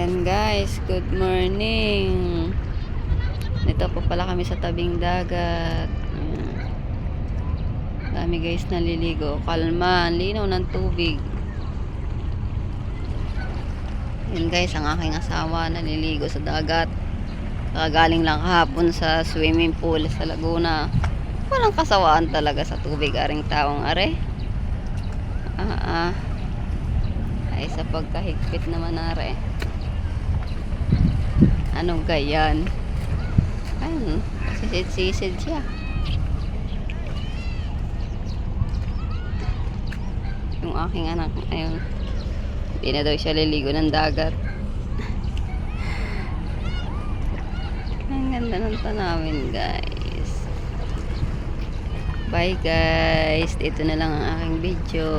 Ayan guys, good morning. Dito po pala kami sa tabing dagat. Ayan. Dami guys naliligo. Kalma, ang linaw ng tubig. Ayan guys, ang aking asawa naliligo sa dagat. Kagaling lang kahapon sa swimming pool sa Laguna. Walang kasawaan talaga sa tubig, aring taong are. Ay sa pagkahigpit naman are. Anong gayan? Ayun, sisid-sisid siya. Yung aking anak, ayun, hindi na daw siya liligo ng dagat. Ang ganda ng tanawin guys. Bye guys, dito na lang ang aking video.